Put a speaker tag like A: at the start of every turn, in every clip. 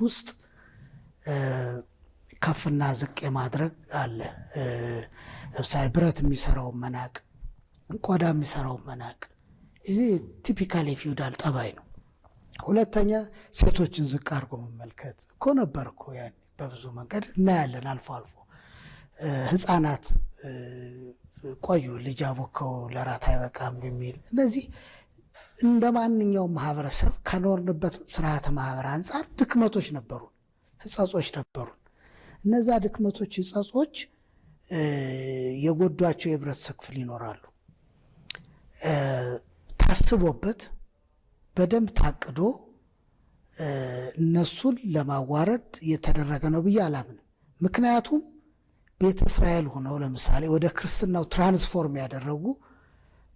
A: ውስጥ ከፍና ዝቅ የማድረግ አለ። ለምሳሌ ብረት የሚሰራው መናቅ፣ ቆዳ የሚሰራው መናቅ፣ እዚህ ቲፒካል የፊውዳል ጠባይ ነው። ሁለተኛ ሴቶችን ዝቅ አድርጎ መመልከት እኮ ነበር እኮ ያኔ በብዙ መንገድ እናያለን። አልፎ አልፎ ህፃናት ቆዩ ልጅ አቦከው ለራት አይበቃም የሚል እነዚህ እንደ ማንኛውም ማህበረሰብ ከኖርንበት ስርዓተ ማህበር አንጻር ድክመቶች ነበሩ፣ ህጸጾች ነበሩ። እነዛ ድክመቶች ህጸጾች የጎዷቸው የህብረተሰብ ክፍል ይኖራሉ። ታስቦበት በደንብ ታቅዶ እነሱን ለማዋረድ የተደረገ ነው ብዬ አላምንም። ምክንያቱም ቤተ እስራኤል ሆነው ለምሳሌ ወደ ክርስትናው ትራንስፎርም ያደረጉ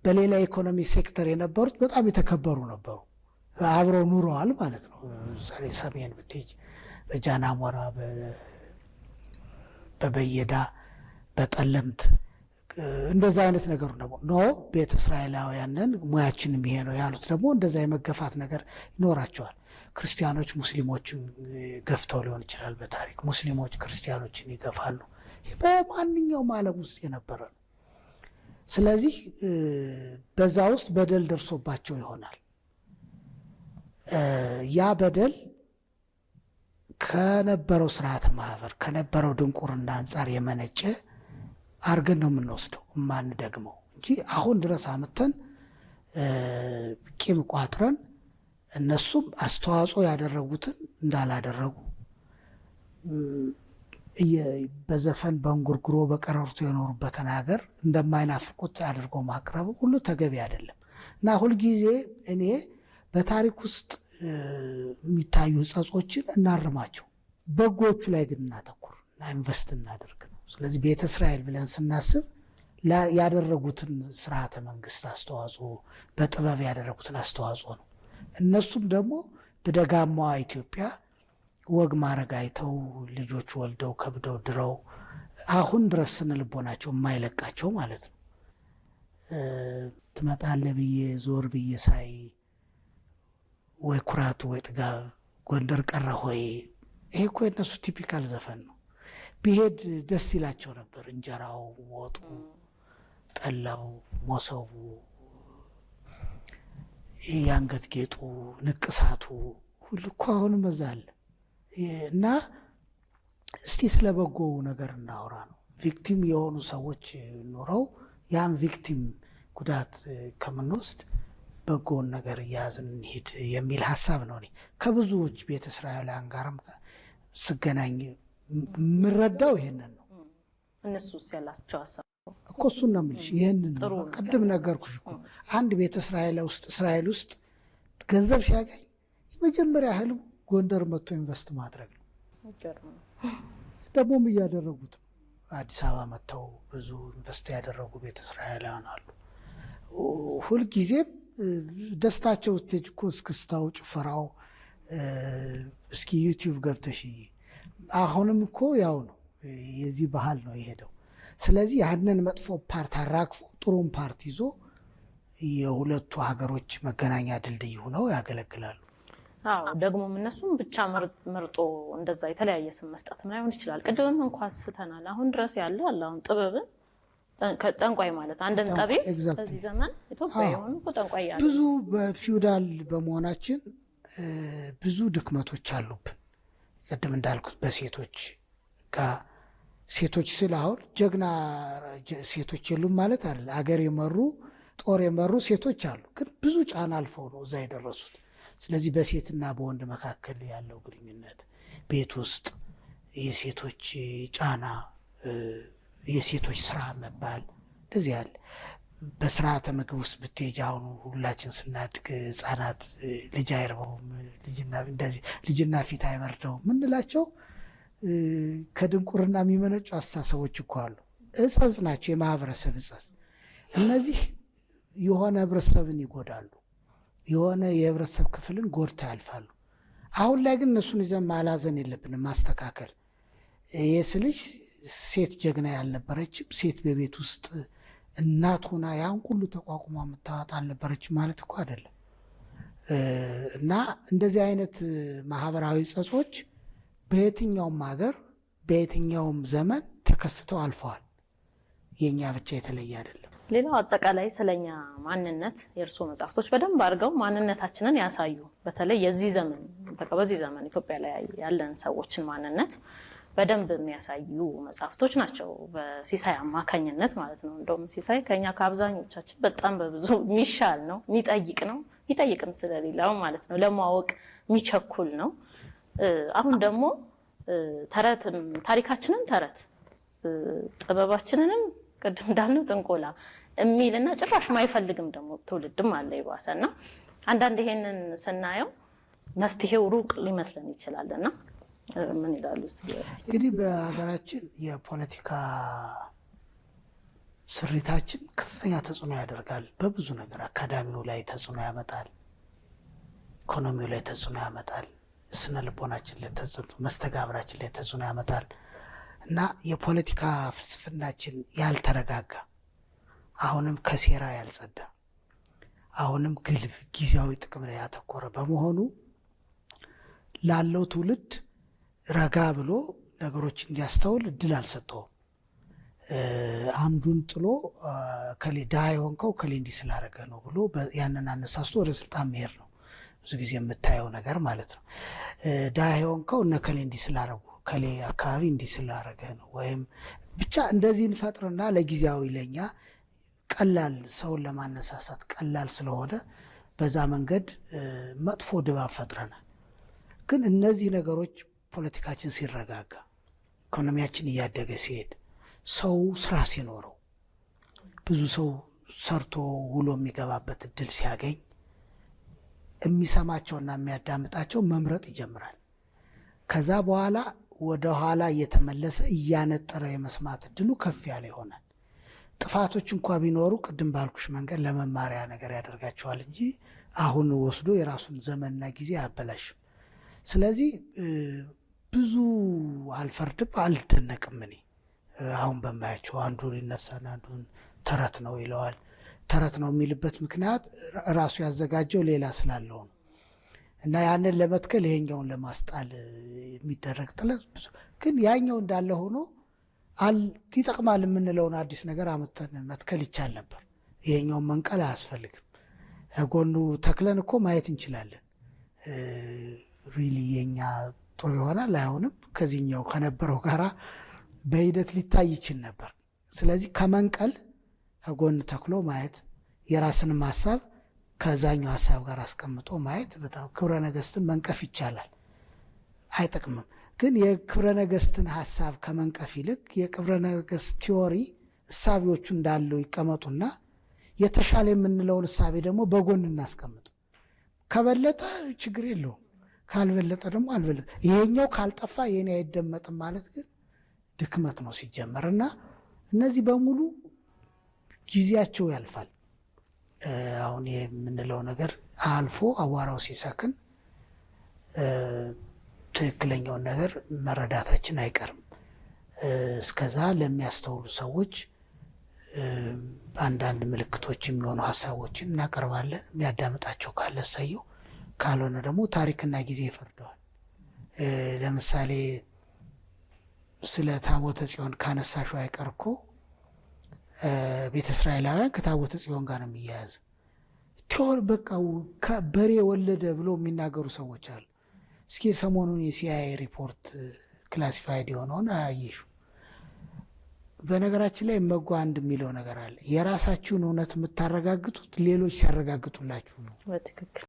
A: በሌላ ኢኮኖሚ ሴክተር የነበሩት በጣም የተከበሩ ነበሩ፣ አብረው ኑረዋል ማለት ነው። ለምሳሌ ሰሜን ብትሄጅ በጃናሞራ፣ በበየዳ፣ በጠለምት እንደዛ አይነት ነገር ነው። ቤተ እስራኤላውያንን ሙያችንም ይሄ ነው ያሉት ደግሞ እንደዛ የመገፋት ነገር ይኖራቸዋል። ክርስቲያኖች ሙስሊሞችን ገፍተው ሊሆን ይችላል። በታሪክ ሙስሊሞች ክርስቲያኖችን ይገፋሉ። በማንኛውም ዓለም ውስጥ የነበረ ነው። ስለዚህ በዛ ውስጥ በደል ደርሶባቸው ይሆናል። ያ በደል ከነበረው ስርዓተ ማህበር ከነበረው ድንቁርና አንጻር የመነጨ አርገን ነው የምንወስደው የማንደግመው እንጂ አሁን ድረስ አመተን ቂም ቋጥረን እነሱም አስተዋጽኦ ያደረጉትን እንዳላደረጉ በዘፈን በእንጉርጉሮ በቀረርቶ የኖሩበትን ሀገር እንደማይናፍቁት አድርጎ ማቅረብ ሁሉ ተገቢ አይደለም እና ሁልጊዜ እኔ በታሪክ ውስጥ የሚታዩ ጸጾችን እናርማቸው፣ በጎቹ ላይ ግን እናተኩር እና ኢንቨስት እናደርግ ነው። ስለዚህ ቤተ እስራኤል ብለን ስናስብ ያደረጉትን ስርዓተ መንግስት አስተዋጽኦ በጥበብ ያደረጉትን አስተዋጽኦ ነው። እነሱም ደግሞ በደጋማዋ ኢትዮጵያ ወግ ማረግ አይተው ልጆች ወልደው ከብደው ድረው አሁን ድረስ ስነልቦናቸው የማይለቃቸው ማለት ነው። ትመጣለህ ብዬ ዞር ብዬ ሳይ ወይ ኩራቱ ወይ ጥጋብ ጎንደር ቀረ ሆይ፣ ይሄ እኮ የነሱ ቲፒካል ዘፈን ነው። ቢሄድ ደስ ይላቸው ነበር። እንጀራው፣ ወጡ፣ ጠላው፣ ሞሰቡ፣ የአንገት ጌጡ፣ ንቅሳቱ ሁሉ እኮ አሁንም በዛ አለ እና እስቲ ስለ በጎው ነገር እናውራ ነው። ቪክቲም የሆኑ ሰዎች ኑረው ያን ቪክቲም ጉዳት ከምንወስድ በጎውን ነገር እያያዝን እንሂድ የሚል ሀሳብ ነው። እኔ ከብዙዎች ቤተ እስራኤላውያን ጋርም ስገናኝ የምረዳው ይሄንን ነው።
B: እነሱስ ያላቸው ሀሳብ
A: እኮ እሱን ነው የምልሽ። ይሄንን ነው ቅድም ነገርኩሽ እኮ አንድ ቤተ እስራኤል ውስጥ ገንዘብ ሲያገኝ የመጀመሪያ ህልሙ ጎንደር መጥቶ ኢንቨስት ማድረግ ነው። ደግሞም እያደረጉት አዲስ አበባ መጥተው ብዙ ኢንቨስት ያደረጉ ቤተ እስራኤላውያን አሉ። ሁልጊዜም ደስታቸው ስቴጅ እኮ እስክስታው፣ ጭፈራው እስኪ ዩቲዩብ ገብተሽ አሁንም እኮ ያው ነው፣ የዚህ ባህል ነው የሄደው። ስለዚህ ያንን መጥፎ ፓርት አራግፎ ጥሩም ፓርት ይዞ የሁለቱ ሀገሮች መገናኛ ድልድይ ሆነው ያገለግላሉ።
B: አዎ ደግሞም እነሱም ብቻ መርጦ እንደዛ የተለያየ ስም መስጠት ምን ይችላል። ቅድምም እንኳን ስተናል። አሁን ድረስ ያለ አለ። አሁን ጥበብን ጠንቋይ ማለት አንድን ጠቢብ በዚህ ዘመን ኢትዮጵያ የሆኑ ጠንቋይ ያለ
A: ብዙ በፊውዳል በመሆናችን ብዙ ድክመቶች አሉብን። ቅድም እንዳልኩት በሴቶች ጋር ሴቶች ስለ አሁን ጀግና ሴቶች የሉም ማለት አለ። አገር የመሩ ጦር የመሩ ሴቶች አሉ፣ ግን ብዙ ጫና አልፈው ነው እዛ የደረሱት። ስለዚህ በሴትና በወንድ መካከል ያለው ግንኙነት፣ ቤት ውስጥ የሴቶች ጫና፣ የሴቶች ስራ መባል እንደዚህ ያለ በስርዓተ ምግብ ውስጥ ብትሄጂ አሁን ሁላችን ስናድግ ህጻናት ልጅ አይርበውም፣ ልጅና ፊት አይበርደውም ምንላቸው ከድንቁርና የሚመነጩ አስተሳሰቦች እኮ አሉ። እጸጽ ናቸው፣ የማህበረሰብ እጸጽ። እነዚህ የሆነ ህብረተሰብን ይጎዳሉ፣ የሆነ የህብረተሰብ ክፍልን ጎድተው ያልፋሉ። አሁን ላይ ግን እነሱን ይዘን ማላዘን የለብንም፣ ማስተካከል። ይህ ስልሽ ሴት ጀግና ያልነበረችም ሴት በቤት ውስጥ እናት ሆና ያን ሁሉ ተቋቁማ የምታወጣ አልነበረችም ማለት እኮ አይደለም። እና እንደዚህ አይነት ማህበራዊ ጸጾች በየትኛውም ሀገር በየትኛውም ዘመን ተከስተው አልፈዋል። የኛ ብቻ የተለየ አይደለም።
B: ሌላው አጠቃላይ ስለኛ ማንነት የእርሶ መጽሐፍቶች በደንብ አድርገው ማንነታችንን ያሳዩ። በተለይ የዚህ ዘመን በዚህ ዘመን ኢትዮጵያ ላይ ያለን ሰዎችን ማንነት በደንብ የሚያሳዩ መጽሐፍቶች ናቸው። በሲሳይ አማካኝነት ማለት ነው። እንደውም ሲሳይ ከኛ ከአብዛኞቻችን በጣም በብዙ የሚሻል ነው፣ የሚጠይቅ ነው፣ የሚጠይቅም ስለሌላው ማለት ነው፣ ለማወቅ የሚቸኩል ነው። አሁን ደግሞ ታሪካችንን ተረት ጥበባችንንም ቅድም እንዳልነው ጥንቆላ የሚልና ጭራሽ ማይፈልግም ደግሞ ትውልድም አለ ይባሰና አንዳንድ ይሄንን ስናየው መፍትሄው ሩቅ ሊመስለን ይችላልና ምን ይላሉ?
A: እንግዲህ በሀገራችን የፖለቲካ ስሪታችን ከፍተኛ ተጽዕኖ ያደርጋል። በብዙ ነገር አካዳሚው ላይ ተጽዕኖ ያመጣል፣ ኢኮኖሚው ላይ ተጽዕኖ ያመጣል፣ ስነ ልቦናችን ላይ ተጽዕኖ፣ መስተጋብራችን ላይ ተጽዕኖ ያመጣል እና የፖለቲካ ፍልስፍናችን ያልተረጋጋ፣ አሁንም ከሴራ ያልጸዳ፣ አሁንም ግልብ ጊዜያዊ ጥቅም ላይ ያተኮረ በመሆኑ ላለው ትውልድ ረጋ ብሎ ነገሮች እንዲያስተውል እድል አልሰጠውም። አንዱን ጥሎ ከሌ ድሃ የሆንከው ከሌ እንዲህ ስላደረገ ነው ብሎ ያንን አነሳስቶ ወደ ስልጣን መሄድ ነው ብዙ ጊዜ የምታየው ነገር ማለት ነው። ድሃ የሆንከው እነ ከሌ እንዲህ ስላደረጉ ከሌ አካባቢ እንዲህ ስላደረገ ነው፣ ወይም ብቻ እንደዚህ እንፈጥርና ለጊዜያዊ ለኛ ቀላል ሰውን ለማነሳሳት ቀላል ስለሆነ በዛ መንገድ መጥፎ ድባብ ፈጥረናል። ግን እነዚህ ነገሮች ፖለቲካችን ሲረጋጋ፣ ኢኮኖሚያችን እያደገ ሲሄድ፣ ሰው ስራ ሲኖረው፣ ብዙ ሰው ሰርቶ ውሎ የሚገባበት እድል ሲያገኝ የሚሰማቸውና የሚያዳምጣቸው መምረጥ ይጀምራል። ከዛ በኋላ ወደ ኋላ እየተመለሰ እያነጠረ የመስማት እድሉ ከፍ ያለ ይሆናል። ጥፋቶች እንኳ ቢኖሩ ቅድም ባልኩሽ መንገድ ለመማሪያ ነገር ያደርጋቸዋል እንጂ አሁን ወስዶ የራሱን ዘመንና ጊዜ አያበላሽም። ስለዚህ ብዙ አልፈርድም፣ አልደነቅም። እኔ አሁን በማያቸው አንዱን ይነሳና አንዱን ተረት ነው ይለዋል። ተረት ነው የሚልበት ምክንያት ራሱ ያዘጋጀው ሌላ ስላለው ነው እና ያንን ለመትከል ይሄኛውን ለማስጣል የሚደረግ ጥረት ብዙ። ግን ያኛው እንዳለ ሆኖ ይጠቅማል የምንለውን አዲስ ነገር አመተን መትከል ይቻል ነበር። ይሄኛውን መንቀል አያስፈልግም። ጎኑ ተክለን እኮ ማየት እንችላለን። ሪሊ የኛ ጥሩ ይሆናል አይሆንም ከዚህኛው ከነበረው ጋራ በሂደት ሊታይ ይችል ነበር። ስለዚህ ከመንቀል ከጎን ተክሎ ማየት፣ የራስንም ሀሳብ ከዛኛው ሀሳብ ጋር አስቀምጦ ማየት በጣም ክብረ ነገስትን መንቀፍ ይቻላል። አይጠቅምም። ግን የክብረ ነገስትን ሀሳብ ከመንቀፍ ይልቅ የክብረ ነገስት ቲዎሪ እሳቤዎቹ እንዳለው ይቀመጡና የተሻለ የምንለውን እሳቤ ደግሞ በጎን እናስቀምጥ። ከበለጠ ችግር የለውም፣ ካልበለጠ ደግሞ አልበለጠ። ይሄኛው ካልጠፋ የኔ አይደመጥም ማለት ግን ድክመት ነው ሲጀመር። እና እነዚህ በሙሉ ጊዜያቸው ያልፋል። አሁን የምንለው ነገር አልፎ አዋራው ሲሰክን ትክክለኛውን ነገር መረዳታችን አይቀርም። እስከዛ ለሚያስተውሉ ሰዎች አንዳንድ ምልክቶች የሚሆኑ ሀሳቦችን እናቀርባለን። የሚያዳምጣቸው ካለ እሰየው፣ ካልሆነ ደግሞ ታሪክና ጊዜ ይፈርደዋል። ለምሳሌ ስለ ታቦተ ጽዮን ካነሳሹ አይቀር እኮ ቤተ እስራኤላውያን ከታቦተ ጽዮን ጋር ነው የሚያያዝ። ቲዎር በቃ በሬ ወለደ ብሎ የሚናገሩ ሰዎች አሉ። እስኪ ሰሞኑን የሲአይኤ ሪፖርት ክላሲፋይድ የሆነውን አያየሹ። በነገራችን ላይ መጓ አንድ የሚለው ነገር አለ። የራሳችሁን እውነት የምታረጋግጡት ሌሎች ሲያረጋግጡላችሁ ነው።
B: በትክክል